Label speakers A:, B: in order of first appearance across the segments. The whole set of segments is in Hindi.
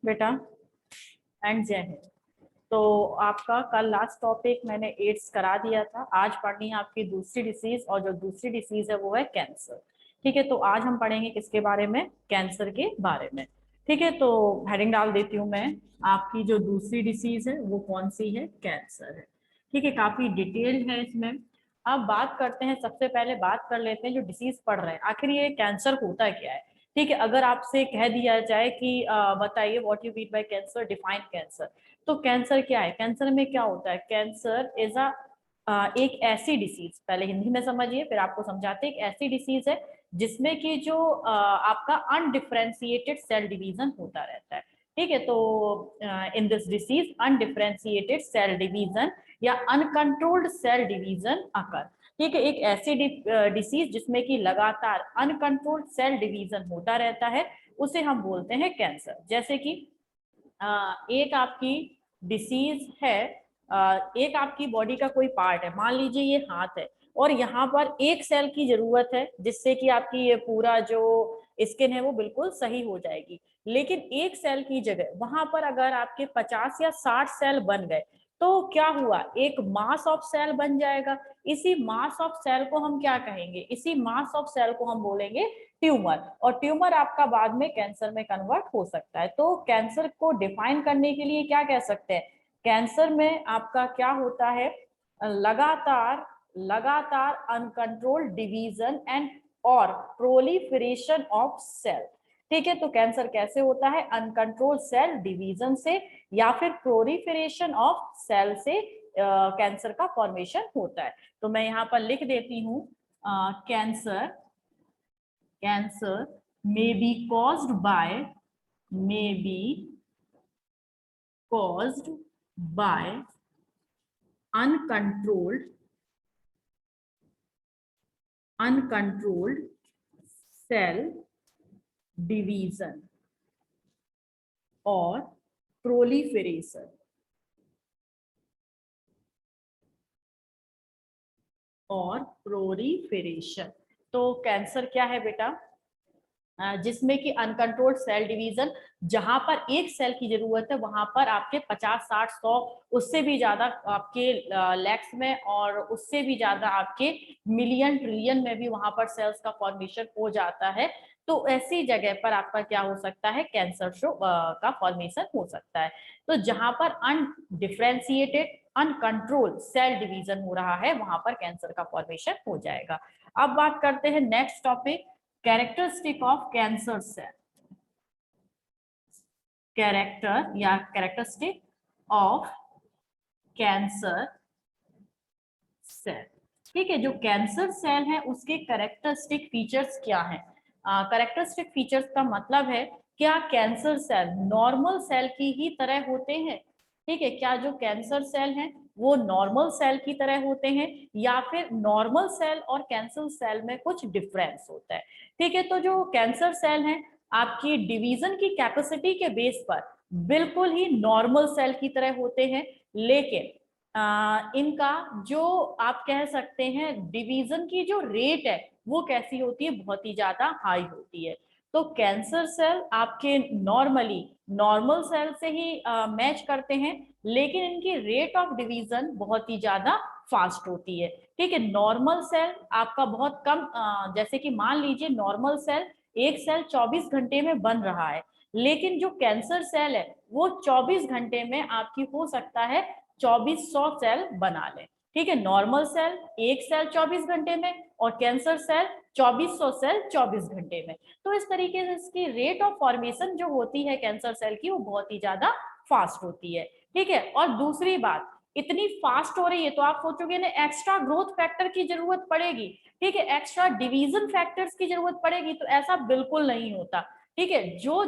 A: बेटा एंड जय हिंद। तो आपका कल लास्ट टॉपिक मैंने एड्स करा दिया था। आज पढ़नी है आपकी दूसरी डिसीज, और जो दूसरी डिसीज है वो है कैंसर। ठीक है, तो आज हम पढ़ेंगे किसके बारे में? कैंसर के बारे में। ठीक है, तो हेडिंग डाल देती हूँ मैं। आपकी जो दूसरी डिसीज है वो कौन सी है? कैंसर है। ठीक है, काफी डिटेल्ड है इसमें। अब बात करते हैं, सबसे पहले बात कर लेते हैं जो डिसीज पढ़ रहे हैं, आखिर ये कैंसर होता क्या है। ठीक है, अगर आपसे कह दिया जाए कि बताइए what you mean by cancer, define cancer, तो कैंसर क्या है? कैंसर में क्या होता है? कैंसर इज एक ऐसी डिसीज, पहले हिंदी में समझिए फिर आपको समझाते हैं। एक ऐसी डिसीज है जिसमें कि जो आपका अनडिफरेंशिएटेड सेल डिवीजन होता रहता है। ठीक है, तो in this disease undifferentiated cell division या अनकंट्रोल्ड सेल डिवीजन अकर। ठीक है, एक ऐसी डिसीज जिसमें कि लगातार अनकंट्रोल्ड सेल डिवीजन होता रहता है, उसे हम बोलते हैं कैंसर। जैसे कि एक आपकी डिसीज है, एक आपकी बॉडी का कोई पार्ट है, मान लीजिए ये हाथ है, और यहाँ पर एक सेल की जरूरत है जिससे कि आपकी ये पूरा जो स्किन है वो बिल्कुल सही हो जाएगी। लेकिन एक सेल की जगह वहां पर अगर आपके 50 या 60 सेल बन गए तो क्या हुआ? एक मास ऑफ सेल बन जाएगा। इसी मास ऑफ सेल को हम क्या कहेंगे? इसी मास ऑफ सेल को हम बोलेंगे ट्यूमर। और ट्यूमर आपका बाद में कैंसर में कन्वर्ट हो सकता है। तो कैंसर को डिफाइन करने के लिए क्या कह सकते हैं? कैंसर में आपका क्या होता है? लगातार लगातार अनकंट्रोल्ड डिवीजन एंड और प्रोलिफरेशन ऑफ सेल। ठीक है, तो कैंसर कैसे होता है? अनकंट्रोल सेल डिवीजन से या फिर प्रोलिफरेशन ऑफ सेल से कैंसर का फॉर्मेशन होता है। तो मैं यहाँ पर लिख देती हूँ, cancer may be caused by uncontrolled cell division और proliferation तो कैंसर क्या है बेटा? जिसमें कि अनकंट्रोल्ड सेल डिवीजन, जहां पर एक सेल की जरूरत है वहां पर आपके 50 60 100 उससे भी ज्यादा आपके लैक्स में, और उससे भी ज्यादा आपके मिलियन ट्रिलियन में भी वहां पर सेल्स का फॉर्मेशन हो जाता है। तो ऐसी जगह पर आपका क्या हो सकता है? कैंसर का फॉर्मेशन हो सकता है। तो जहां पर अनडिफरेंशिएटेड अनकंट्रोल्ड सेल डिवीजन हो रहा है वहां पर कैंसर का फॉर्मेशन हो जाएगा। अब बात करते हैं next topic, characteristic of cancer cell. Characteristic of cancer cell. ठीक है, जो कैंसर सेल है उसके कैरेक्टरिस्टिक फीचर्स क्या है? कैरेक्टरिस्टिक फीचर्स का मतलब है क्या कैंसर सेल नॉर्मल सेल की ही तरह होते हैं? ठीक है, क्या जो कैंसर सेल हैं वो नॉर्मल सेल की तरह होते हैं, या फिर नॉर्मल सेल और कैंसर सेल में कुछ डिफरेंस होता है? ठीक है, तो जो कैंसर सेल हैं आपकी डिवीजन की कैपेसिटी के बेस पर बिल्कुल ही नॉर्मल सेल की तरह होते हैं, लेकिन इनका जो आप कह सकते हैं डिवीजन की जो रेट है वो कैसी होती है? बहुत ही ज्यादा हाई होती है। तो कैंसर सेल आपके नॉर्मली नॉर्मल सेल से ही मैच करते हैं, लेकिन इनकी रेट ऑफ डिवीजन बहुत ही ज्यादा फास्ट होती है। ठीक है, नॉर्मल सेल आपका बहुत कम, जैसे कि मान लीजिए नॉर्मल सेल एक सेल 24 घंटे में बन रहा है, लेकिन जो कैंसर सेल है वो 24 घंटे में आपकी हो सकता है 2400 सेल बना ले। ठीक है, नॉर्मल सेल एक सेल 24 घंटे में और कैंसर सेल 2400 सेल 24 घंटे में। तो इस तरीके से इसकी रेट ऑफ फॉर्मेशन जो होती है कैंसर सेल की वो बहुत ही ज्यादा फास्ट होती है। ठीक है, और दूसरी बात, इतनी फास्ट हो रही है तो आप सोचोगे ना एक्स्ट्रा ग्रोथ फैक्टर की जरूरत पड़ेगी, ठीक है, एक्स्ट्रा डिवीजन फैक्टर्स की जरूरत पड़ेगी, तो ऐसा बिल्कुल नहीं होता। ठीक है, जो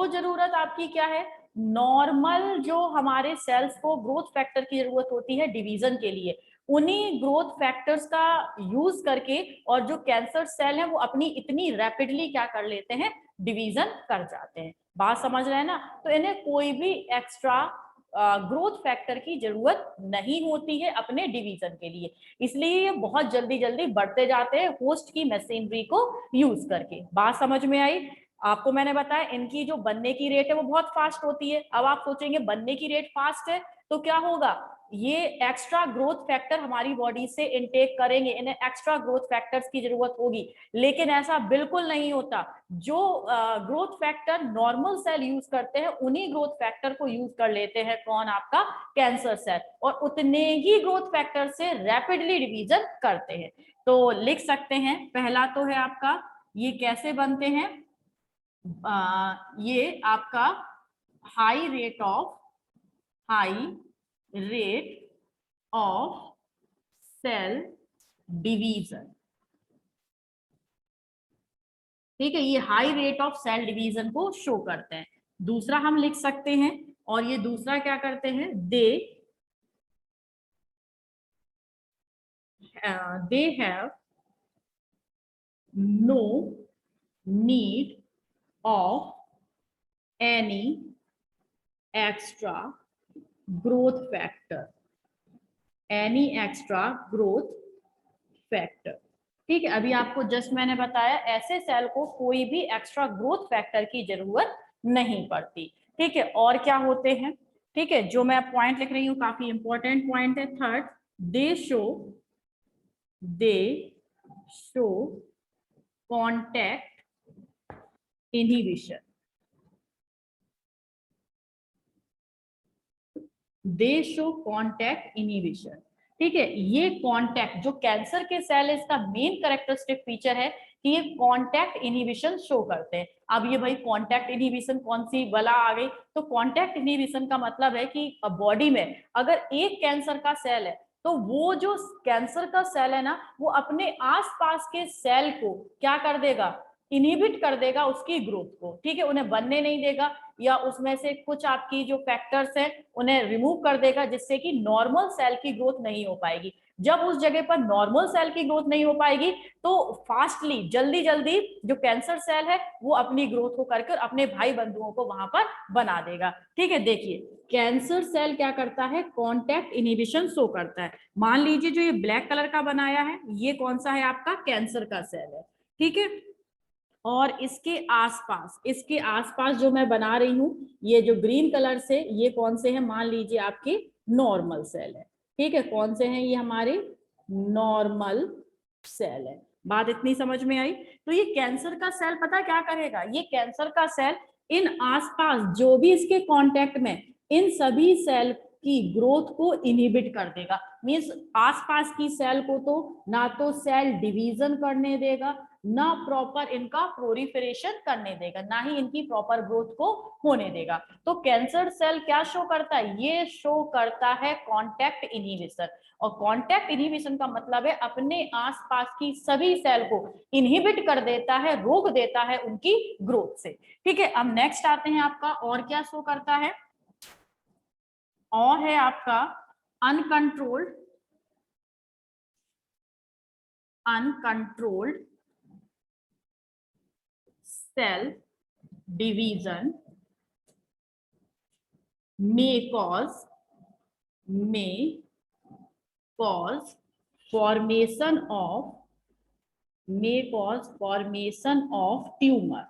A: जरूरत आपकी क्या है? नॉर्मल जो हमारे सेल्स को ग्रोथ फैक्टर की जरूरत होती है डिवीजन के लिए, उन्हीं ग्रोथ फैक्टर्स का यूज करके, और जो कैंसर सेल है वो अपनी इतनी रैपिडली क्या कर लेते हैं? डिवीजन कर जाते हैं। बात समझ रहे हैं ना? तो इन्हें कोई भी एक्स्ट्रा ग्रोथ फैक्टर की जरूरत नहीं होती है अपने डिवीजन के लिए, इसलिए ये बहुत जल्दी जल्दी बढ़ते जाते हैं होस्ट की मशीनरी को यूज करके। बात समझ में आई? आपको मैंने बताया इनकी जो बनने की रेट है वो बहुत फास्ट होती है। अब आप सोचेंगे बनने की रेट फास्ट है तो क्या होगा, ये एक्स्ट्रा ग्रोथ फैक्टर हमारी बॉडी से इनटेक करेंगे, इन्हें एक्स्ट्रा ग्रोथ फैक्टर्स की जरूरत होगी, लेकिन ऐसा बिल्कुल नहीं होता। जो growth factor normal cell use करते हैं उन्हीं ग्रोथ फैक्टर को यूज कर लेते हैं कौन, आपका कैंसर सेल, और उतने ही ग्रोथ फैक्टर से रैपिडली डिवीजन करते हैं। तो लिख सकते हैं, पहला तो है आपका ये कैसे बनते हैं, ये आपका high rate of cell division, ठीक है, ये high rate of cell division को शो करते हैं। दूसरा हम लिख सकते हैं, और ये दूसरा क्या करते हैं, they have no need of any extra growth factor, ठीक है। अभी आपको जस्ट मैंने बताया ऐसे सेल को कोई भी एक्स्ट्रा ग्रोथ फैक्टर की जरूरत नहीं पड़ती, ठीक है। और क्या होते हैं, ठीक है, जो मैं पॉइंट लिख रही हूँ काफी इंपॉर्टेंट पॉइंट है। थर्ड, दे शो कॉन्टैक्ट इनहिबिशन, ठीक है। ये कॉन्टैक्ट जो कैंसर के सेल है इसका मेन कैरेक्टरिस्टिक फीचर है कि ये कॉन्टैक्ट इनहिबिशन शो करते हैं। अब ये भाई कॉन्टैक्ट इनहिबिशन कौन सी बला आ गई, तो कॉन्टैक्ट इनहिबिशन का मतलब है कि बॉडी में अगर एक कैंसर का सेल है तो वो जो कैंसर का सेल है ना, वो अपने आसपास के सेल को क्या कर देगा, इनहिबिट कर देगा उसकी ग्रोथ को, ठीक है, उन्हें बनने नहीं देगा, या उसमें से कुछ आपकी जो फैक्टर्स हैं उन्हें रिमूव कर देगा, जिससे कि नॉर्मल सेल की ग्रोथ नहीं हो पाएगी। जब उस जगह पर नॉर्मल सेल की ग्रोथ नहीं हो पाएगी तो फास्टली जल्दी जल्दी जो कैंसर सेल है वो अपनी ग्रोथ को करके अपने भाई बंधुओं को वहां पर बना देगा, ठीक है। देखिए कैंसर सेल क्या करता है, कॉन्टैक्ट इनहिबिशन शो करता है। मान लीजिए जो ये ब्लैक कलर का बनाया है ये कौन सा है, आपका कैंसर का सेल है, ठीक है। और इसके आसपास जो मैं बना रही हूं ये जो ग्रीन कलर से, ये कौन से हैं, मान लीजिए आपके नॉर्मल सेल है, ठीक है। कौन से हैं ये, हमारे नॉर्मल सेल है। बात इतनी समझ में आई। तो ये कैंसर का सेल पता क्या करेगा, ये कैंसर का सेल इन आसपास जो भी इसके कांटेक्ट में इन सभी सेल की ग्रोथ को इनहिबिट कर देगा। मींस आसपास की सेल को तो ना तो सेल डिवीजन करने देगा, ना प्रॉपर इनका प्रोलिफरेशन करने देगा, ना ही इनकी प्रॉपर ग्रोथ को होने देगा। तो कैंसर सेल क्या शो करता है, ये शो करता है कॉन्टैक्ट इनहिबिशन। और कॉन्टैक्ट इनहिबिशन का मतलब है अपने आसपास की सभी सेल को इनहिबिट कर देता है, रोक देता है उनकी ग्रोथ से, ठीक है। अब नेक्स्ट आते हैं आपका, और क्या शो करता है, और है आपका uncontrolled cell division may cause formation of tumour,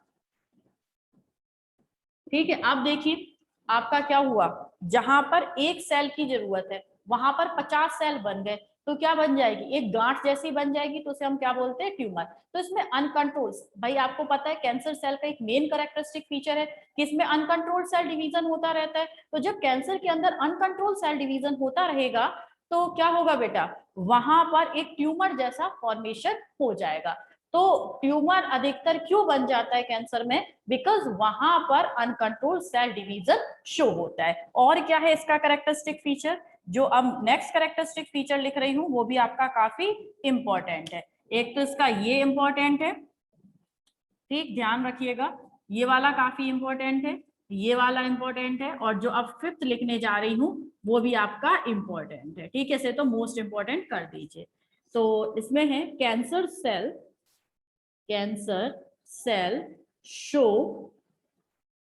A: ठीक है। अब देखिए आपका क्या हुआ, जहां पर एक सेल की जरूरत है वहां पर 50 सेल बन गए, तो क्या बन जाएगी, एक गांठ जैसी बन जाएगी, तो उसे हम क्या बोलते हैं, ट्यूमर। तो इसमें अनकंट्रोल, भाई आपको पता है कैंसर सेल का एक मेन कैरेक्टरिस्टिक फीचर है कि इसमें अनकंट्रोल्ड सेल डिवीजन होता रहता है। तो जब कैंसर के अंदर अनकंट्रोल्ड सेल डिवीजन होता रहेगा तो क्या होगा बेटा, वहां पर एक ट्यूमर जैसा फॉर्मेशन हो जाएगा। तो ट्यूमर अधिकतर क्यों बन जाता है कैंसर में, बिकॉज वहां पर अनकंट्रोल्ड सेल डिवीजन शो होता है। और क्या है इसका कैरेक्टरिस्टिक फीचर, जो अब नेक्स्ट कैरेक्टरिस्टिक फीचर लिख रही हूं वो भी आपका काफी इंपॉर्टेंट है। एक तो इसका ये इंपॉर्टेंट है, ठीक, ध्यान रखिएगा, ये वाला काफी इंपॉर्टेंट है, ये वाला इंपॉर्टेंट है, और जो अब फिफ्थ लिखने जा रही हूं वो भी आपका इंपॉर्टेंट है, ठीक है। इसे तो मोस्ट इंपॉर्टेंट कर दीजिए। तो इसमें है कैंसर सेल शो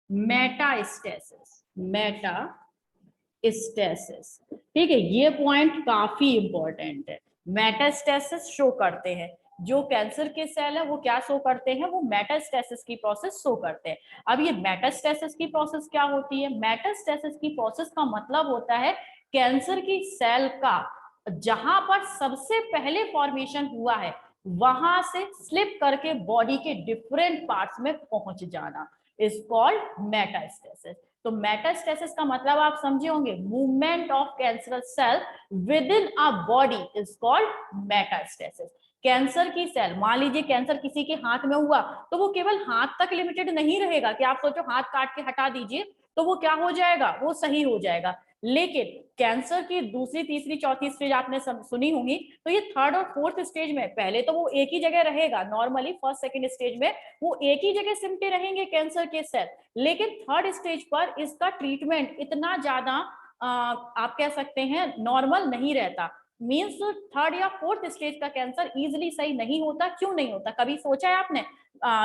A: मेटास्टेसिस, ठीक है। ये पॉइंट काफी इंपॉर्टेंट है, मेटास्टेसिस शो करते हैं। जो कैंसर के सेल है वो क्या शो करते हैं, वो मेटास्टेसिस की प्रोसेस शो करते हैं। अब ये मेटास्टेसिस की प्रोसेस क्या होती है? मेटास्टेसिस की प्रोसेस का मतलब होता है कैंसर की सेल का जहां पर सबसे पहले फॉर्मेशन हुआ है वहां से स्लिप करके बॉडी के डिफरेंट पार्ट्स में पहुंच जाना इज कॉल्ड मेटास्टेसिस। तो मेटास्टेसिस का मतलब आप समझे होंगे, movement of cancerous cell within a body is called metastasis. Cancer की सेल, मान लीजिए कैंसर किसी के हाथ में हुआ तो वो केवल हाथ तक लिमिटेड नहीं रहेगा कि आप सोचो हाथ काट के हटा दीजिए तो वो क्या हो जाएगा, वो सही हो जाएगा। लेकिन कैंसर की दूसरी तीसरी चौथी स्टेज आपने सुनी होंगी, तो ये थर्ड और फोर्थ स्टेज में पहले तो वो एक ही जगह रहेगा, नॉर्मली फर्स्ट सेकंड स्टेज में वो एक ही जगह सिमटे रहेंगे कैंसर के सेल, लेकिन थर्ड स्टेज पर इसका ट्रीटमेंट इतना ज्यादा आप कह सकते हैं नॉर्मल नहीं रहता। मीन्स थर्ड या फोर्थ स्टेज का कैंसर इजिली सही नहीं होता। क्यों नहीं होता, कभी सोचा है आपने?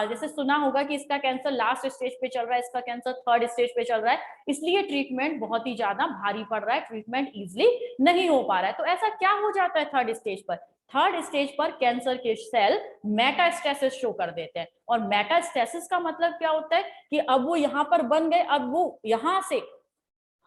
A: जैसे सुना होगा कि इसका कैंसर लास्ट स्टेज पे चल रहा है, इसका कैंसर थर्ड स्टेज पे चल रहा है, इसलिए ट्रीटमेंट बहुत ही ज्यादा भारी पड़ रहा है, ट्रीटमेंट इजिली नहीं हो पा रहा है। तो ऐसा क्या हो जाता है थर्ड स्टेज पर? थर्ड स्टेज पर कैंसर के सेल मेटास्टेसिस शो कर देते हैं। और मेटास्टेसिस का मतलब क्या होता है कि अब वो यहां पर बन गए, अब वो यहां से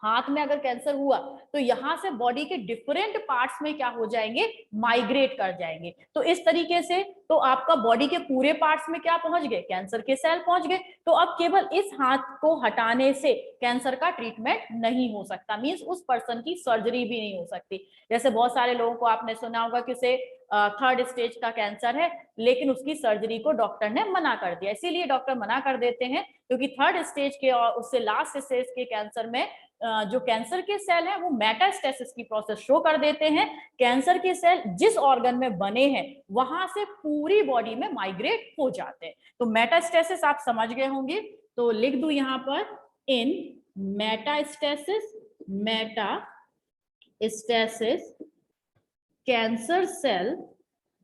A: हाथ में अगर कैंसर हुआ तो यहां से बॉडी के डिफरेंट पार्ट्स में क्या हो जाएंगे, माइग्रेट कर जाएंगे। तो इस तरीके से तो आपका बॉडी के पूरे पार्ट्स में क्या पहुंच गए, कैंसर के सेल पहुंच गए। तो अब केवल इस हाथ को हटाने से कैंसर का ट्रीटमेंट नहीं हो सकता, मींस उस पर्सन की सर्जरी भी नहीं हो सकती। जैसे बहुत सारे लोगों को आपने सुना होगा कि उसे थर्ड स्टेज का कैंसर है लेकिन उसकी सर्जरी को डॉक्टर ने मना कर दिया। इसीलिए डॉक्टर मना कर देते हैं क्योंकि थर्ड स्टेज के और उससे लास्ट स्टेज के कैंसर में जो कैंसर के सेल हैं वो मेटास्टेसिस की प्रोसेस शो कर देते हैं। कैंसर के सेल जिस ऑर्गन में बने हैं वहां से पूरी बॉडी में माइग्रेट हो जाते हैं। तो मेटास्टेसिस आप समझ गए होंगे, तो लिख दूं यहां पर, in metastasis, metastasis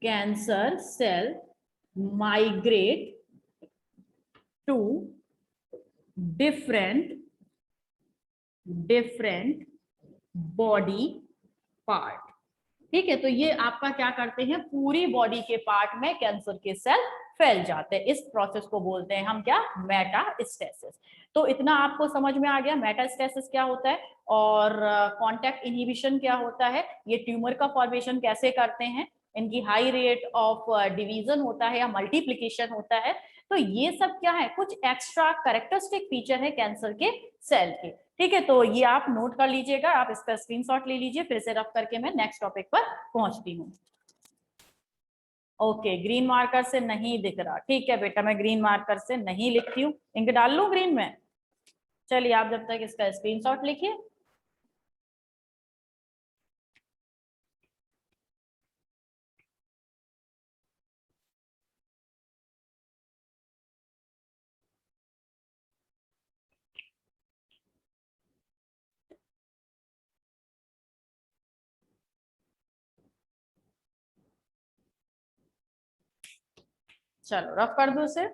A: cancer cell migrate to different body part. ठीक है, तो ये आपका क्या करते हैं, पूरी बॉडी के पार्ट में कैंसर के सेल फैल जाते हैं। इस प्रोसेस को बोलते हैं हम क्या, मेटास्टेसिस। तो इतना आपको समझ में आ गया मेटास्टेसिस क्या होता है और कांटेक्ट इनहिबिशन क्या होता है, ये ट्यूमर का फॉर्मेशन कैसे करते हैं, इनकी हाई रेट ऑफ डिवीजन होता है या मल्टीप्लीकेशन होता है। तो ये सब क्या है, कुछ एक्स्ट्रा कैरेक्टरिस्टिक फीचर है कैंसर के सेल के। ठीक है, तो ये आप नोट कर लीजिएगा, आप इसका स्क्रीनशॉट ले लीजिए, फिर से रफ करके मैं नेक्स्ट टॉपिक पर पहुंचती हूँ। ओके, ग्रीन मार्कर से नहीं दिख रहा, ठीक है बेटा, मैं ग्रीन मार्कर से नहीं लिखती हूँ, इंक डाल लूं ग्रीन में। चलिए आप जब तक इसका स्क्रीनशॉट लिखिए। चलो रफ कर दो उसे।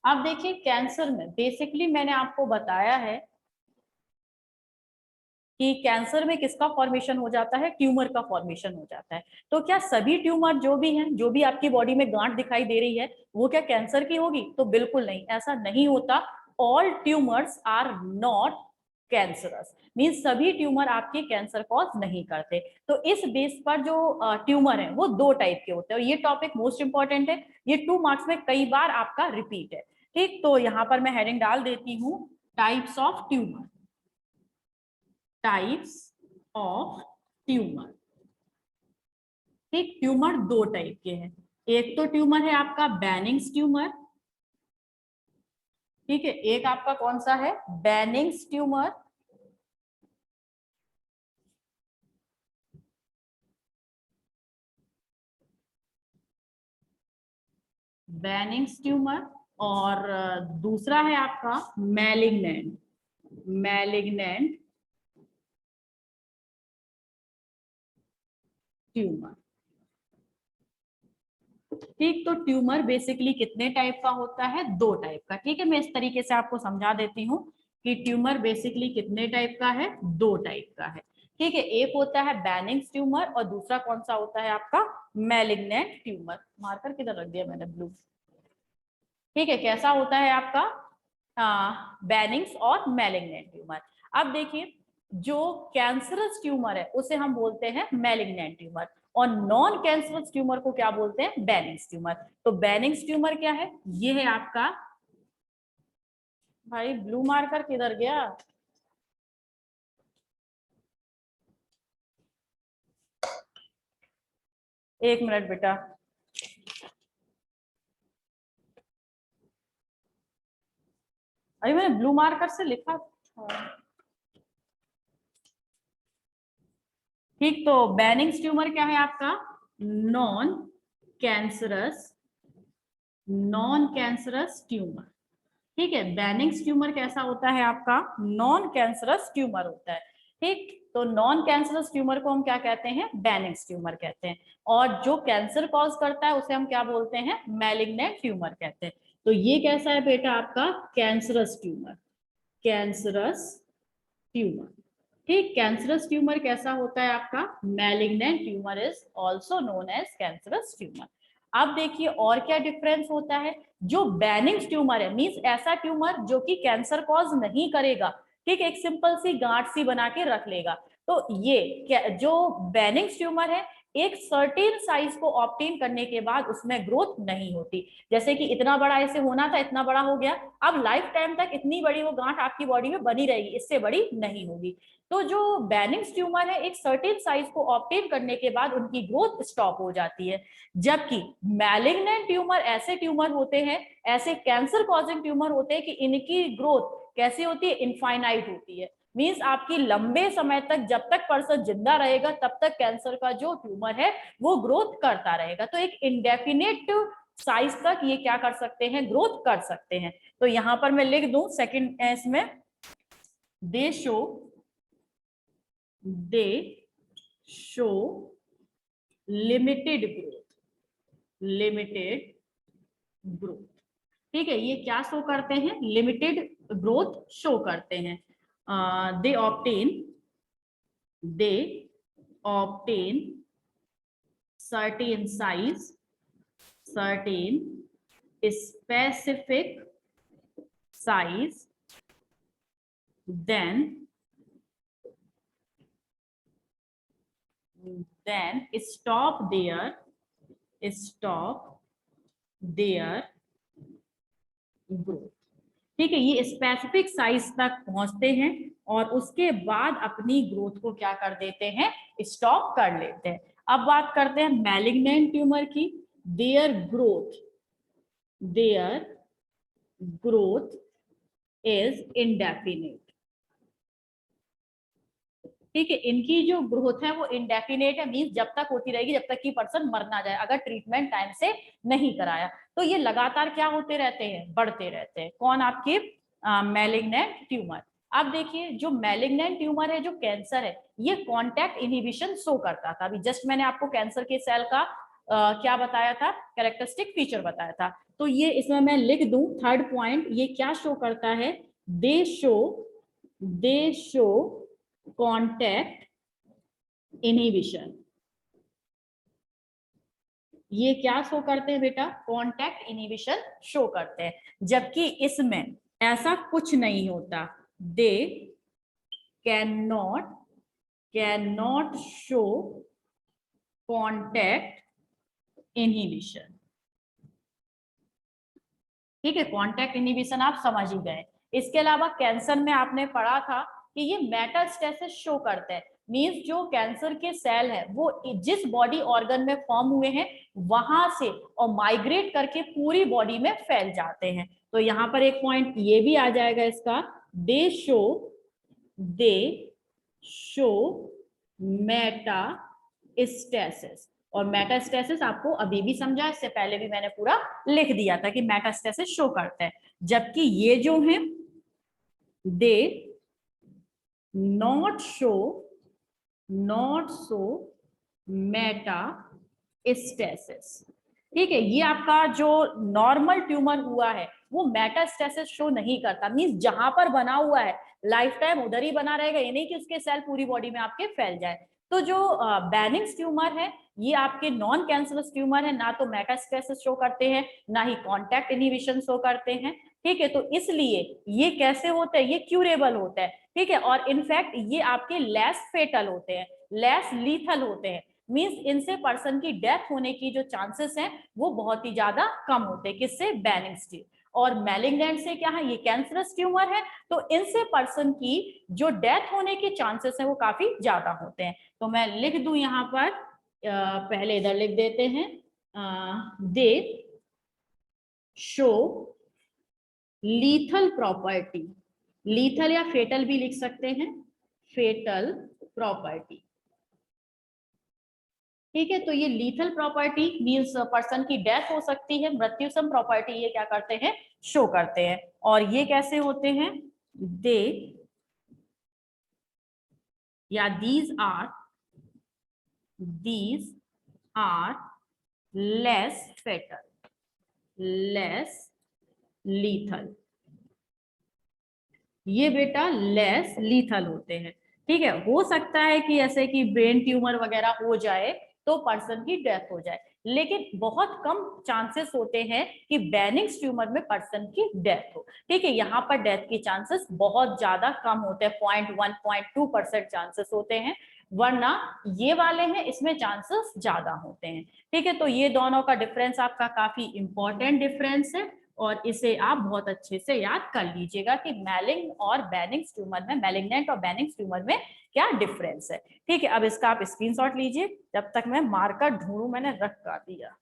A: अब देखिए कैंसर में बेसिकली मैंने आपको बताया है कि कैंसर में किसका फॉर्मेशन हो जाता है, ट्यूमर का फॉर्मेशन हो जाता है। तो क्या सभी ट्यूमर जो भी हैं, जो भी आपकी बॉडी में गांठ दिखाई दे रही है वो क्या कैंसर की होगी? तो बिल्कुल नहीं, ऐसा नहीं होता। All tumours are not cancerous, means सभी ट्यूमर आपके कैंसर कॉज नहीं करते। तो इस बेस पर जो ट्यूमर है वो दो टाइप के होते हैं और ये टॉपिक मोस्ट इंपॉर्टेंट है, ये 2 मार्क्स में कई बार आपका रिपीट है। ठीक, तो यहाँ पर मैं हेडिंग डाल देती हूँ, types of tumour, types of tumour. ठीक, ट्यूमर दो टाइप के हैं, एक तो ट्यूमर है आपका बेनिंग्स ट्यूमर, ठीक है, एक आपका कौन सा है, बेनिंग्स ट्यूमर। बेनिंग्स ट्यूमर और दूसरा है आपका मैलिग्नेंट, मैलिग्नेंट ट्यूमर। ठीक, तो ट्यूमर बेसिकली कितने टाइप का होता है? 2 टाइप का। ठीक है, मैं इस तरीके से आपको समझा देती हूँ कि ट्यूमर बेसिकली कितने टाइप का है? 2 टाइप का है। ठीक है, एक होता है बेनिग्न ट्यूमर और दूसरा कौन सा होता है आपका? Malignant tumour. मार्कर किधर रख दिया मैंने? ब्लू। ठीक है, कैसा होता है आपका? बेनिग्न और मैलिग्नेंट ट्यूमर। अब देखिए, जो कैंसरस ट्यूमर है उसे हम बोलते हैं मैलिग्नेंट ट्यूमर, और नॉन कैंसरस ट्यूमर को क्या बोलते हैं? Benign tumour. तो बेनिग्न ट्यूमर क्या है? ये है आपका, भाई ब्लू मार्कर किधर गया? एक मिनट बेटा। अरे मैंने ब्लू मार्कर से लिखा था। ठीक, तो बेनिग्न ट्यूमर क्या है आपका? Non cancerous, non cancerous tumour. ठीक है, बेनिग्न ट्यूमर कैसा होता है आपका? नॉन कैंसरस ट्यूमर होता है। ठीक, तो नॉन कैंसरस ट्यूमर को हम क्या कहते हैं? बेनिग्न ट्यूमर कहते हैं। और जो कैंसर कॉज करता है उसे हम क्या बोलते हैं? मैलिग्नेंट ट्यूमर कहते हैं। तो ये कैसा है बेटा आपका? Cancerous tumour, cancerous tumour. ठीक, कैंसरस ट्यूमर कैसा होता है आपका? Malignant tumour is also known as cancerous tumour. अब देखिए और क्या डिफरेंस होता है। जो बेनिग्न ट्यूमर है, मींस ऐसा ट्यूमर जो कि कैंसर कॉज नहीं करेगा, ठीक, एक सिंपल सी गांठ सी बना के रख लेगा। तो ये जो बेनिग्न ट्यूमर है, एक सर्टेन साइज को ऑब्टेन करने के बाद उसमें ग्रोथ नहीं होती। जैसे कि इतना बड़ा ऐसे होना था, इतना बड़ा हो गया, अब लाइफ टाइम तक इतनी बड़ी वो गांठ आपकी बॉडी में बनी रहेगी, इससे बड़ी नहीं होगी। तो जो बेनिग्न ट्यूमर है, एक सर्टेन साइज को ऑब्टेन करने के बाद उनकी ग्रोथ स्टॉप हो जाती है। जबकि मैलिग्नेंट ट्यूमर ऐसे ट्यूमर होते हैं, ऐसे कैंसर कॉजिंग ट्यूमर होते हैं कि इनकी ग्रोथ कैसी होती है? इनफाइनाइट होती है। मींस आपकी लंबे समय तक, जब तक पर्सन जिंदा रहेगा तब तक कैंसर का जो ट्यूमर है वो ग्रोथ करता रहेगा। तो एक इंडेफिनेट साइज तक ये क्या कर सकते हैं? ग्रोथ कर सकते हैं। तो यहां पर मैं लिख दूं सेकंड इसमें, दे शो, दे show limited growth, limited growth. ठीक है, ये क्या शो करते हैं? लिमिटेड ग्रोथ शो करते हैं। They obtain, they obtain certain size, certain specific size, then stop their growth. ठीक है, ये स्पेसिफिक साइज तक पहुंचते हैं और उसके बाद अपनी ग्रोथ को क्या कर देते हैं? स्टॉप कर लेते हैं। अब बात करते हैं मैलिग्नेंट ट्यूमर की। Their growth is indefinite. ठीक है, इनकी जो ग्रोथ है वो इंडेफिनेट है, मींस जब तक होती रहेगी जब तक कि पर्सन मर ना जाए, अगर ट्रीटमेंट टाइम से नहीं कराया। तो ये लगातार क्या होते रहते हैं? बढ़ते रहते हैं। कौन? आपके मैलिग्नेंट ट्यूमर। अब देखिए, जो मैलिग्नेंट ट्यूमर है, जो कैंसर है, ये कॉन्टैक्ट इनहिबिशन शो करता था। अभी जस्ट मैंने आपको कैंसर के सेल का क्या बताया था? कैरेक्टरिस्टिक फीचर बताया था। तो ये इसमें मैं लिख दूं थर्ड पॉइंट, ये क्या शो करता है? दे शो कॉन्टैक्ट इनहिबिशन। ये क्या शो करते हैं बेटा? कॉन्टैक्ट इनहिबिशन शो करते हैं। जबकि इसमें ऐसा कुछ नहीं होता। They can not show contact inhibition. ठीक है, कॉन्टैक्ट इनहिबिशन आप समझ ही गए। इसके अलावा कैंसर में आपने पढ़ा था कि ये मेटास्टेसिस शो करते हैं। मींस जो कैंसर के सेल है वो जिस बॉडी ऑर्गन में फॉर्म हुए हैं वहां से और माइग्रेट करके पूरी बॉडी में फैल जाते हैं। तो यहाँ पर एक पॉइंट ये भी आ जाएगा इसका, दे शो मेटास्टेसिस। और मेटास्टेसिस आपको अभी भी समझा, इससे पहले भी मैंने पूरा लिख दिया था कि मेटास्टेसिस शो करते हैं। जबकि ये जो है, दे नॉट शो मेटास्टेसिस। ठीक है, ये आपका जो नॉर्मल ट्यूमर हुआ है वो मेटास्टेसिस शो नहीं करता, मींस जहां पर बना हुआ है लाइफ टाइम उधर ही बना रहेगा, ये नहीं कि उसके सेल पूरी बॉडी में आपके फैल जाए। तो जो बेनिग्न ट्यूमर है ये आपके नॉन कैंसरस ट्यूमर है, ना तो मेटास्टेसिस शो करते हैं ना ही कॉन्टैक्ट इनहिबिशन शो करते हैं। ठीक है, तो इसलिए ये कैसे होते हैं, ये क्यूरेबल होता है। ठीक है, और इनफैक्ट ये आपके लेस फेटल होते हैं, लेस लीथल होते हैं, मींस इनसे पर्सन की डेथ होने की जो चांसेस हैं वो बहुत ही ज्यादा कम होते हैं, किससे, बेनिग्न स्टेज। और मैलिग्नेंट से क्या है, ये कैंसरस ट्यूमर है, तो इनसे पर्सन की जो डेथ होने के चांसेस हैं वो काफी ज्यादा होते हैं। तो मैं लिख दूं यहाँ पर, पहले इधर लिख देते हैं, दे शो लीथल प्रॉपर्टी, लीथल या फेटल भी लिख सकते हैं, फेटल प्रॉपर्टी। ठीक है, तो ये लीथल प्रॉपर्टी मींस पर्सन की डेथ हो सकती है, मृत्युसम प्रॉपर्टी ये क्या करते हैं, शो करते हैं। और ये कैसे होते हैं, दे या these are less fatal, less lethal, ये बेटा लेस लीथल होते हैं। ठीक है, हो सकता है कि ऐसे कि ब्रेन ट्यूमर वगैरह हो जाए तो पर्सन की डेथ हो जाए, लेकिन बहुत कम चांसेस होते हैं कि बेनिग्न ट्यूमर में पर्सन की डेथ हो। ठीक है, यहाँ पर डेथ की चांसेस बहुत ज्यादा कम होते हैं, 0.1 0.2% चांसेस होते हैं, वरना ये वाले हैं इसमें चांसेस ज्यादा होते हैं। ठीक है, तो ये दोनों का डिफरेंस आपका काफी इंपॉर्टेंट डिफरेंस है, और इसे आप बहुत अच्छे से याद कर लीजिएगा कि मैलिग्न और बेनिग्न ट्यूमर में, मैलिग्नेंट और बेनिग्न ट्यूमर में क्या डिफरेंस है। ठीक है, अब इसका आप स्क्रीनशॉट लीजिए, जब तक मैं मार्कर ढूंढूं, मैंने रख कर दिया।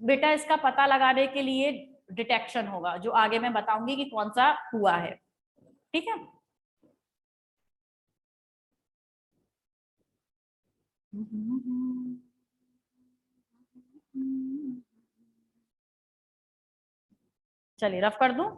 A: बेटा इसका पता लगाने के लिए डिटेक्शन होगा, जो आगे मैं बताऊंगी कि कौन सा हुआ है। ठीक है, चलिए रफ कर दूं।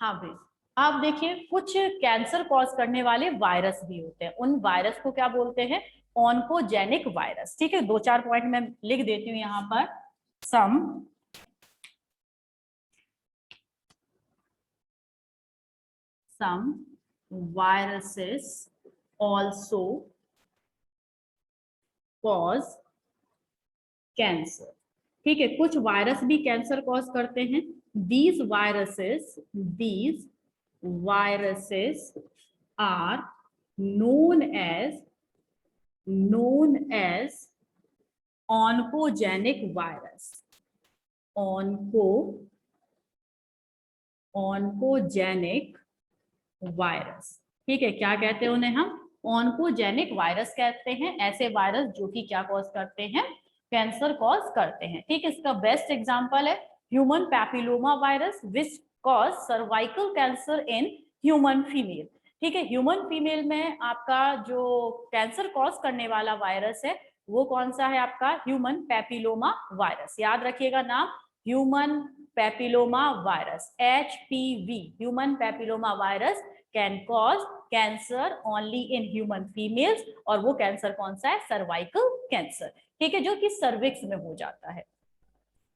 A: हाँ भाई, आप देखिए कुछ कैंसर कॉज करने वाले वायरस भी होते हैं, उन वायरस को क्या बोलते हैं, ऑन्कोजेनिक वायरस। ठीक है, 2-4 पॉइंट मैं लिख देती हूँ यहाँ पर। सम viruses also cause कैंसर। ठीक है, कुछ वायरस भी कैंसर कॉज करते हैं। these viruses are known as oncogenic virus, oncogenic virus. ठीक है, क्या कहते हैं उन्हें, हम ऑन्कोजेनिक वायरस कहते हैं, ऐसे वायरस जो कि क्या कॉज करते हैं, कैंसर कॉज करते हैं। ठीक है, इसका बेस्ट एग्जांपल है human papilloma virus which cause cervical cancer in human female. ठीक है, ह्यूमन फीमेल में आपका जो कैंसर कॉज करने वाला वायरस है वो कौन सा है, आपका ह्यूमन पैपिलोमा वायरस। याद रखिएगा नाम, human papilloma virus, HPV, human papilloma virus can cause cancer only in human females, और वो कैंसर कौन सा है, सर्वाइकल कैंसर। ठीक है, जो कि सर्विक्स में हो जाता है।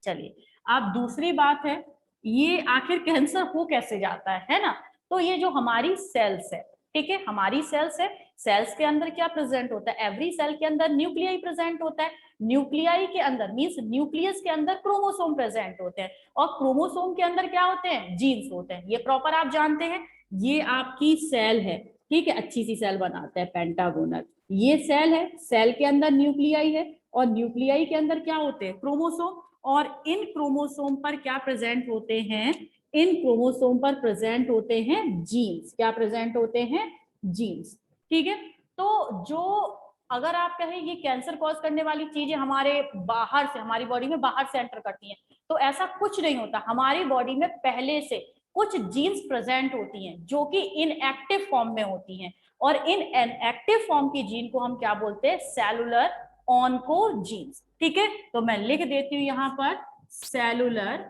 A: चलिए, अब दूसरी बात है, ये आखिर कैंसर हो कैसे जाता है ना। तो ये जो हमारी सेल्स है, ठीक है, हमारी सेल्स है, सेल्स के अंदर क्या प्रेजेंट होता है, एवरी सेल के अंदर न्यूक्लियाई प्रेजेंट होता है। न्यूक्लियाई के अंदर मींस न्यूक्लियस के अंदर क्रोमोसोम प्रेजेंट होते हैं, और क्रोमोसोम के अंदर क्या होते हैं, जीन्स होते हैं। ये प्रॉपर आप जानते हैं, ये आपकी सेल है। ठीक है, अच्छी सी सेल बनाता है पेंटागोनल, ये सेल है, सेल के अंदर न्यूक्लियाई है, और न्यूक्लियाई के अंदर क्या होते हैं, क्रोमोसोम। और इन क्रोमोसोम पर क्या प्रेजेंट होते हैं, इन क्रोमोसोम पर प्रेजेंट होते हैं जीन्स। क्या प्रेजेंट होते हैं, जीन्स। ठीक है, तो जो अगर आप कहें ये कैंसर कॉज करने वाली चीजें हमारे बाहर से, हमारी बॉडी में बाहर से एंटर करती हैं, तो ऐसा कुछ नहीं होता। हमारी बॉडी में पहले से कुछ जीन्स प्रेजेंट होती हैं जो कि इनएक्टिव फॉर्म में होती हैं, और इन इनएक्टिव फॉर्म की जीन को हम क्या बोलते हैं? Cellular oncogenes. ठीक है, तो मैं लिख देती हूँ यहाँ पर सेलुलर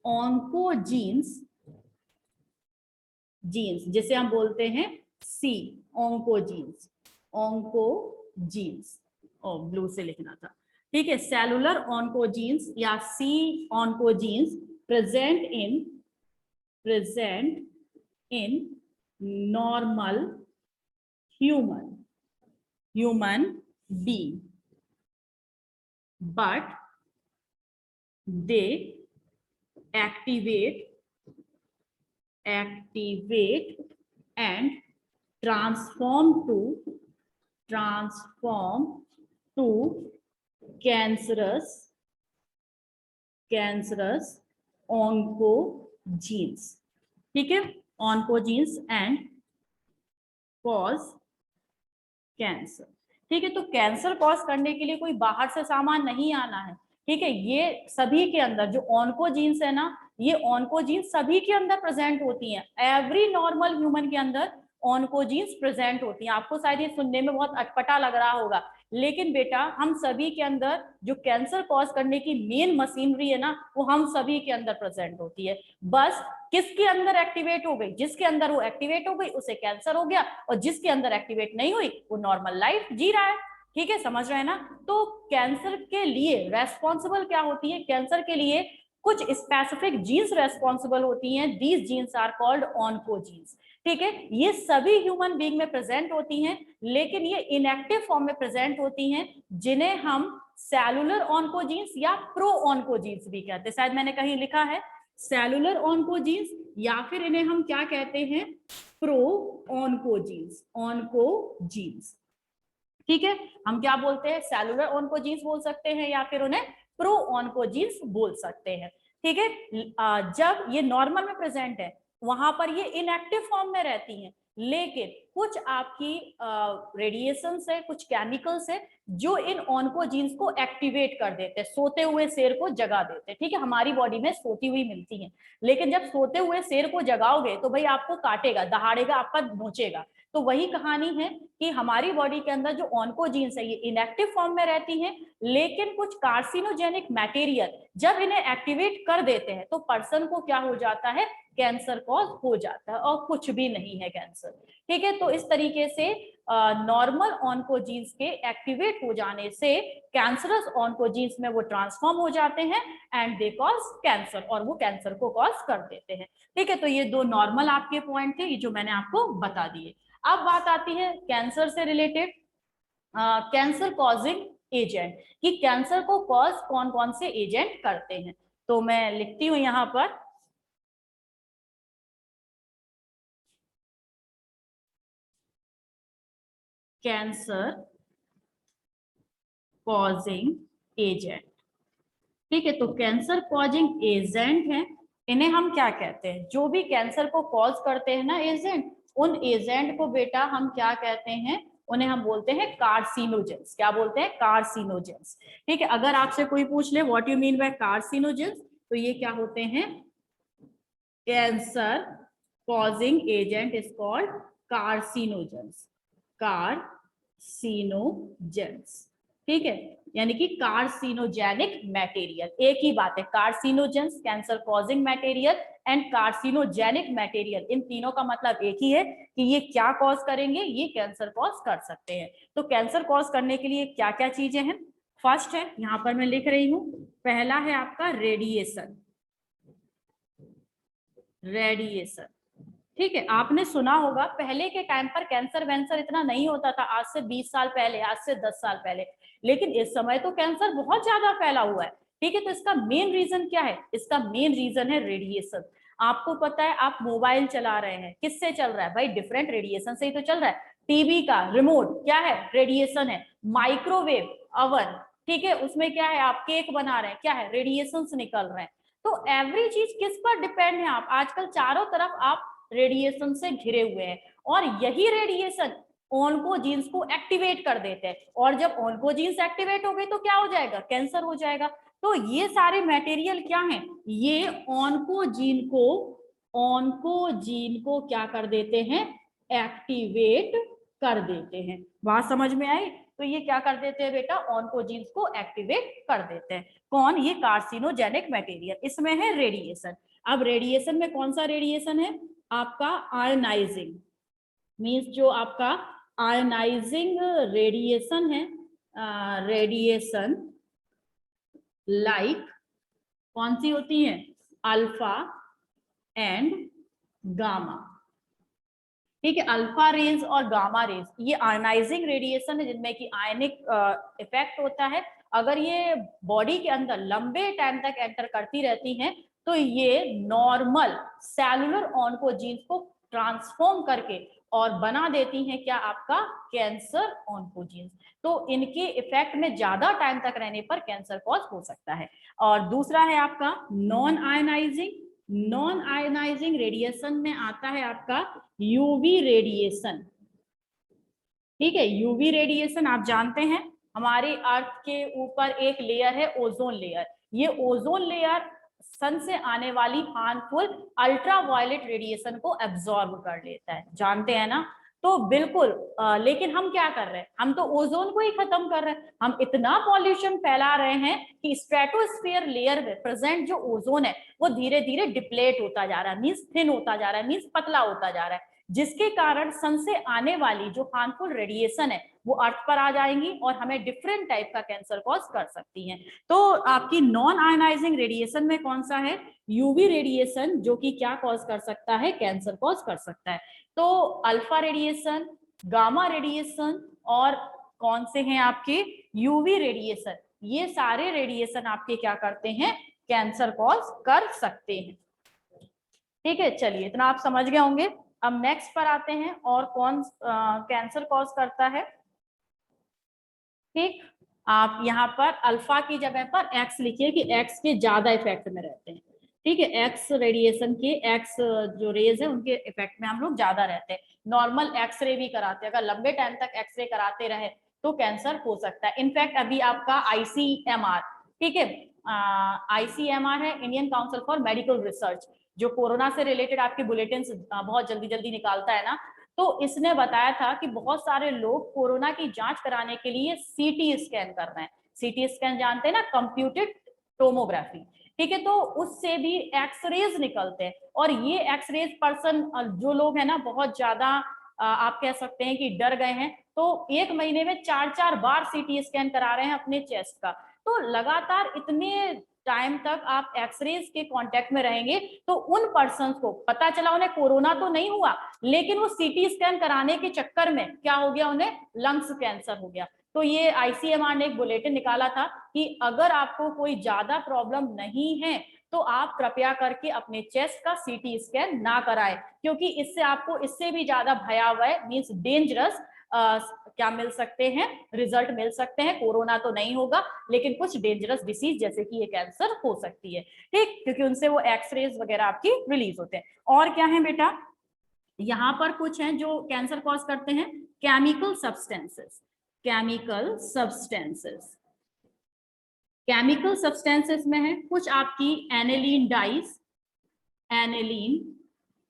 A: ऑन्कोजीन्स, जीन्स जिसे हम बोलते हैं सी, ऑन्कोजीन्स और ब्लू से लिखना था। ठीक है, सेलुलर ऑन्कोजीन्स या C oncogenes present in normal human being, but they activate and transform to cancerous oncogenes। ठीक है, oncogenes and cause कैंसर। ठीक है, तो कैंसर कॉज करने के लिए कोई बाहर से सामान नहीं आना है। ठीक है, ये सभी के अंदर जो ऑन्कोजीन्स है ना, ये ऑन्कोजीन्स सभी के अंदर प्रेजेंट होती हैं। एवरी नॉर्मल ह्यूमन के अंदर ऑन्कोजीन्स प्रेजेंट होती हैं। आपको शायद ये सुनने में बहुत अटपटा लग रहा होगा, लेकिन बेटा हम सभी के अंदर जो कैंसर कॉज करने की मेन मशीनरी है ना, वो हम सभी के अंदर प्रेजेंट होती है। बस किसके अंदर एक्टिवेट हो गई, जिसके अंदर वो एक्टिवेट हो गई उसे कैंसर हो गया, और जिसके अंदर एक्टिवेट नहीं हुई वो नॉर्मल लाइफ जी रहा है। ठीक है, समझ रहे हैं ना? तो कैंसर के लिए रेस्पॉन्सिबल क्या होती है? कैंसर के लिए कुछ स्पेसिफिक जीन्स रेस्पॉन्सिबल होती हैं। These genes are called oncogenes. ठीक है, ये सभी ह्यूमन बीइंग में प्रेजेंट होती हैं, लेकिन ये इनएक्टिव फॉर्म में प्रेजेंट होती हैं, जिन्हें हम सेलुलर ऑन्कोजीन्स या प्रो ऑन्कोजीन्स भी कहते हैं। शायद मैंने कहीं लिखा है सेलुलर ऑन्कोजीन्स, या फिर इन्हें हम क्या कहते हैं? Pro oncogenes. ठीक है, हम क्या बोलते हैं? सेलुलर ऑन्कोजीन्स बोल सकते हैं या फिर उन्हें प्रो ऑन्कोजीन्स बोल सकते हैं। ठीक है, जब ये नॉर्मल में प्रेजेंट है वहां पर ये इनएक्टिव फॉर्म में रहती हैं, लेकिन कुछ आपकी रेडिएशंस है, कुछ केमिकल्स है जो इन ऑन्कोजीन्स को एक्टिवेट कर देते हैं, सोते हुए शेर को जगा देते हैं। ठीक है, हमारी बॉडी में सोती हुई मिलती हैं, लेकिन जब सोते हुए शेर को जगाओगे तो भाई आपको काटेगा, दहाड़ेगा, आपका नोचेगा। तो वही कहानी है कि हमारी बॉडी के अंदर जो ऑन्कोजीन्स है ये इनएक्टिव फॉर्म में रहती हैं, लेकिन कुछ कार्सिनोजेनिक मटेरियल जब इन्हें एक्टिवेट कर देते हैं तो पर्सन को क्या हो जाता है? कैंसर कॉज हो जाता है, और कुछ भी नहीं है कैंसर। ठीक है, तो इस तरीके से नॉर्मल ऑन्कोजीन्स के एक्टिवेट हो जाने से कैंसरस ऑन्कोजीन्स में वो ट्रांसफॉर्म हो जाते हैं एंड दे कॉज कैंसर, और वो कैंसर को कॉज कर देते हैं। ठीक है, तो ये दो नॉर्मल आपके पॉइंट थे, ये जो मैंने आपको बता दिए। अब बात आती है कैंसर से रिलेटेड कैंसर कॉजिंग एजेंट, कि कैंसर को कॉज कौन कौन से एजेंट करते हैं। तो मैं लिखती हूं यहां पर कैंसर कॉजिंग एजेंट। ठीक है, तो कैंसर कॉजिंग एजेंट है, इन्हें हम क्या कहते हैं? जो भी कैंसर को कॉज करते हैं ना एजेंट, उन एजेंट को बेटा हम क्या कहते हैं? उन्हें हम बोलते हैं कार्सिनोजेंस। क्या बोलते हैं? कार्सिनोजेंस। ठीक है, अगर आपसे कोई पूछ ले what you mean by carcinogens, तो ये क्या होते हैं? Cancer causing agent is called carcinogens. Carcinogens. ठीक है, यानी कि कार्सिनोजेनिक मटेरियल, एक ही बात है। Carcinogens cancer causing material and carcinogenic material, इन तीनों का मतलब एक ही है कि ये क्या कॉज करेंगे? ये कैंसर कॉज कर सकते हैं। तो कैंसर कॉज करने के लिए क्या क्या चीजें हैं? फर्स्ट है, यहां पर मैं लिख रही हूं, पहला है आपका रेडिएशन। ठीक है, आपने सुना होगा पहले के टाइम पर कैंसर वैंसर इतना नहीं होता था, आज से 20 साल पहले, आज से 10 साल पहले, लेकिन इस समय तो कैंसर बहुत ज्यादा फैला हुआ है। ठीक है, तो इसका मेन रीजन क्या है? इसका मेन रीजन है रेडिएशन। आपको पता है, आप मोबाइल चला रहे हैं, किससे चल रहा है भाई? डिफरेंट रेडिएशन से ही तो चल रहा है। टीवी का रिमोट क्या है? रेडिएशन है। माइक्रोवेव अवन, ठीक है, उसमें क्या है? आप केक बना रहे हैं, क्या है? रेडिएशन निकल रहे हैं। तो एवरी चीज किस पर डिपेंड है? आप आजकल चारों तरफ आप रेडिएशन से घिरे हुए हैं, और यही रेडिएशन ऑन्कोजीन्स को एक्टिवेट कर देते हैं, और जब ऑन्कोजीन्स एक्टिवेट हो गए तो क्या हो जाएगा, कैंसर हो जाएगा। तो ये सारे मटेरियल क्या हैं, ये ऑन्कोजीन को क्या कर देते हैं, एक्टिवेट कर देते हैं। बात समझ में आई? तो ये क्या कर देते हैं बेटा, ऑन्कोजीन्स को एक्टिवेट कर देते हैं। कौन, ये कार्सिनोजेनिक मटेरियल। इसमें है रेडिएशन। अब रेडिएशन में कौन सा रेडिएशन है आपका, आयनाइजिंग, मींस जो आपका आयनाइजिंग रेडिएशन है, रेडिएशन लाइक कौन सी होती है, अल्फा एंड गामा। ठीक है, अल्फा रेज और गामा रेज ये आयनाइजिंग रेडिएशन है, जिनमें कि आयनिक इफेक्ट होता है। अगर ये बॉडी के अंदर लंबे टाइम तक एंटर करती रहती हैं तो ये नॉर्मल सेलुलर ऑन्कोजीन्स को ट्रांसफॉर्म करके और बना देती हैं क्या, आपका कैंसर ऑन्कोजीन्स। तो इनके इफेक्ट में ज्यादा टाइम तक रहने पर कैंसर कॉज हो सकता है। और दूसरा है आपका non ionising. Non ionising radiation में आता है आपका यूवी रेडिएशन। ठीक है, यूवी रेडिएशन आप जानते हैं हमारे अर्थ के ऊपर एक लेयर है ओजोन लेयर। ये ओजोन लेयर सन से आने वाली हार्मफुल अल्ट्रावायलेट रेडिएशन को एब्जॉर्ब कर लेता है, जानते हैं ना। तो बिल्कुल लेकिन हम क्या कर रहे हैं, हम तो ओजोन को ही खत्म कर रहे हैं। हम इतना पॉल्यूशन फैला रहे हैं कि स्ट्रेटोस्फीयर लेयर में प्रेजेंट जो ओजोन है वो धीरे धीरे डिप्लेट होता जा रहा है, मींस थिन होता जा रहा है, मींस पतला होता जा रहा है, जिसके कारण सन से आने वाली जो हार्मफुल रेडिएशन है वो अर्थ पर आ जाएंगी और हमें डिफरेंट टाइप का कैंसर कॉज कर सकती हैं। तो आपकी नॉन आयनाइजिंग रेडिएशन में कौन सा है, यूवी रेडिएशन, जो कि क्या कॉज कर सकता है, कैंसर कॉज कर सकता है। तो अल्फा रेडिएशन, गामा रेडिएशन और कौन से हैं आपके, यूवी रेडिएशन, ये सारे रेडिएशन आपके क्या करते हैं, कैंसर कॉज कर सकते हैं। ठीक है, चलिए इतना आप समझ गए होंगे। अब नेक्स्ट पर आते हैं, और कौन कैंसर कॉज करता है। ठीक, आप यहाँ पर अल्फा की जगह पर एक्स लिखिए कि एक्स के ज्यादा इफेक्ट में रहते हैं। ठीक है, एक्स रेडिएशन के, एक्स जो रेज है उनके इफेक्ट में हम लोग ज्यादा रहते हैं। नॉर्मल एक्सरे भी कराते हैं, अगर लंबे टाइम तक एक्सरे कराते रहे तो कैंसर हो सकता है। इनफैक्ट अभी आपका आईसीएमआर, ठीक है, आईसीएमआर है Indian council for medical research, जो कोरोना से रिलेटेड आपके बुलेटिन बहुत जल्दी जल्दी निकालता है ना, तो इसने बताया था कि बहुत सारे लोग कोरोना की जांच कराने के लिए सीटी स्कैन कर रहे हैं। सीटी स्कैन जानते हैं ना, कंप्यूटेड टोमोग्राफी। ठीक है, तो उससे भी एक्सरेज निकलते हैं, और ये एक्सरेज पर्सन जो लोग हैं ना बहुत ज्यादा आप कह सकते हैं कि डर गए हैं, तो एक महीने में 4-4 बार सीटी स्कैन करा रहे हैं अपने चेस्ट का। तो लगातार इतने टाइम तक आप एक्सरेज के कांटेक्ट में रहेंगे तो उन पर्सन को पता चला उन्हें कोरोना तो नहीं हुआ, लेकिन वो सीटी स्कैन कराने के चक्कर में क्या हो गया, उन्हें लंग्स कैंसर हो गया। तो ये आईसीएमआर ने एक बुलेटिन निकाला था कि अगर आपको कोई ज्यादा प्रॉब्लम नहीं है तो आप कृपया करके अपने चेस्ट का सीटी स्कैन ना कराएं, क्योंकि इससे आपको इससे भी ज्यादा भयावह मींस डेंजरस क्या मिल सकते हैं, रिजल्ट मिल सकते हैं। कोरोना तो नहीं होगा लेकिन कुछ डेंजरस डिसीज जैसे कि ये कैंसर हो सकती है। ठीक, क्योंकि उनसे वो एक्सरेज वगैरह आपकी रिलीज होते हैं। और क्या है बेटा, यहाँ पर कुछ हैं जो कैंसर कॉज करते हैं, chemical substances. Chemical substances, chemical substances में है कुछ आपकी एनिलीन डाइज, एनिलीन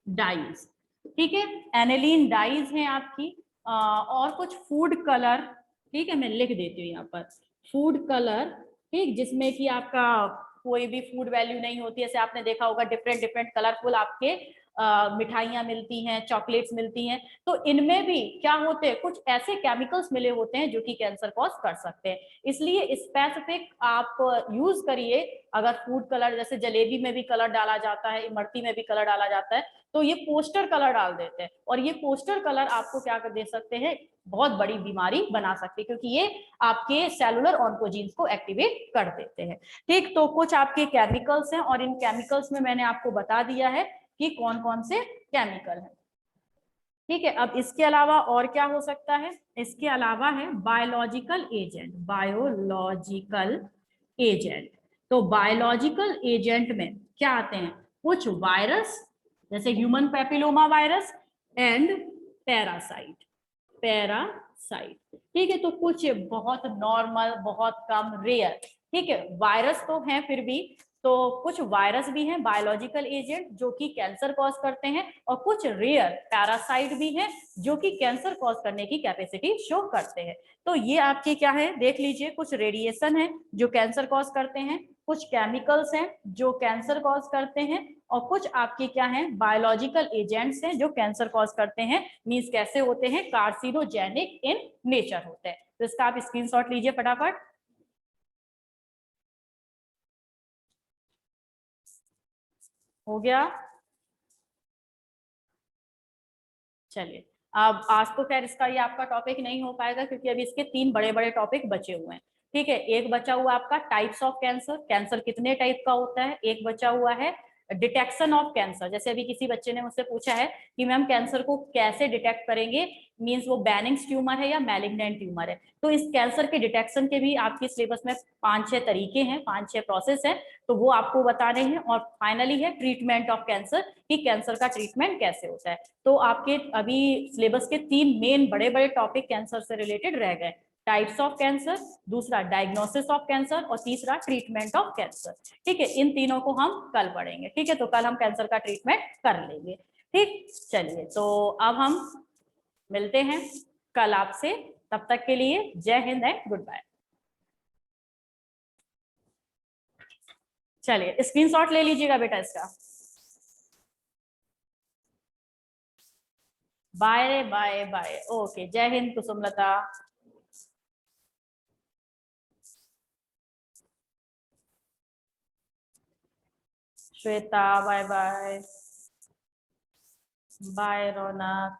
A: डाइज। ठीक है, एनिलीन डाइज है आपकी, और कुछ फूड कलर। ठीक है, मैं लिख देती हूँ यहाँ पर फूड कलर। ठीक, जिसमें कि आपका कोई भी फूड वैल्यू नहीं होती है। जैसे आपने देखा होगा डिफरेंट डिफरेंट कलरफुल आपके मिठाइयाँ मिलती हैं, चॉकलेट्स मिलती हैं, तो इनमें भी क्या होते हैं, कुछ ऐसे केमिकल्स मिले होते हैं जो कि कैंसर कॉज कर सकते हैं। इसलिए स्पेसिफिक आप यूज करिए। अगर फूड कलर, जैसे जलेबी में भी कलर डाला जाता है, इमरती में भी कलर डाला जाता है, तो ये पोस्टर कलर डाल देते हैं, और ये पोस्टर कलर आपको क्या कर दे सकते हैं, बहुत बड़ी बीमारी बना सकते हैं, क्योंकि ये आपके सेलुलर ऑन्कोजीन्स को एक्टिवेट कर देते हैं। ठीक, तो कुछ आपके केमिकल्स हैं, और इन केमिकल्स में मैंने आपको बता दिया है कि कौन कौन से केमिकल हैं। ठीक है, अब इसके अलावा और क्या हो सकता है, इसके अलावा है बायोलॉजिकल एजेंट। बायोलॉजिकल एजेंट, तो बायोलॉजिकल एजेंट में क्या आते हैं, कुछ वायरस जैसे human papilloma virus and parasite. Parasite. ठीक है, तो कुछ बहुत नॉर्मल, बहुत कम, रेयर। ठीक है, वायरस तो हैं फिर भी, तो कुछ वायरस भी हैं बायोलॉजिकल एजेंट जो कि कैंसर कॉज करते हैं, और कुछ रेयर पैरासाइट भी हैं जो कि कैंसर कॉज करने की कैपेसिटी शो करते हैं। तो ये आपके क्या है, देख लीजिए, कुछ रेडिएशन है जो कैंसर कॉज करते हैं, कुछ केमिकल्स हैं जो कैंसर कॉज करते हैं, और कुछ आपके क्या हैं, बायोलॉजिकल एजेंट्स हैं जो कैंसर कॉज करते हैं। मींस कैसे होते हैं, कार्सिनोजेनिक इन नेचर होते हैं। तो इसका आप स्क्रीनशॉट लीजिए फटाफट। हो गया। चलिए, अब आज तो खैर इसका ये आपका टॉपिक नहीं हो पाएगा क्योंकि अभी इसके 3 बड़े बड़े टॉपिक बचे हुए हैं। ठीक है, एक बचा हुआ आपका टाइप्स ऑफ कैंसर, कैंसर कितने टाइप का होता है। एक बचा हुआ है डिटेक्शन ऑफ कैंसर, जैसे अभी किसी बच्चे ने मुझसे पूछा है कि मैम कैंसर को कैसे डिटेक्ट करेंगे, मींस वो बेनिग्न ट्यूमर है या मैलिग्नेंट ट्यूमर है। तो इस कैंसर के डिटेक्शन के भी आपके सिलेबस में 5-6 तरीके हैं, 5-6 प्रोसेस है, तो वो आपको बता रहे हैं। और फाइनली है ट्रीटमेंट ऑफ कैंसर, कि कैंसर का ट्रीटमेंट कैसे होता है। तो आपके अभी सिलेबस के 3 मेन बड़े बड़े टॉपिक कैंसर से रिलेटेड रह गए, टाइप्स ऑफ कैंसर, दूसरा डायग्नोसिस ऑफ कैंसर, और तीसरा ट्रीटमेंट ऑफ कैंसर। ठीक है, इन तीनों को हम कल पढ़ेंगे। ठीक है, तो कल हम कैंसर का ट्रीटमेंट कर लेंगे। ठीक, चलिए, तो अब हम मिलते हैं कल आपसे। तब तक के लिए जय हिंद एंड गुड बाय। चलिए, स्क्रीनशॉट ले लीजिएगा बेटा इसका। Bye bye bye. ओके, जय हिंद Kusumlata. Shweta bye bye. Bye रौनक।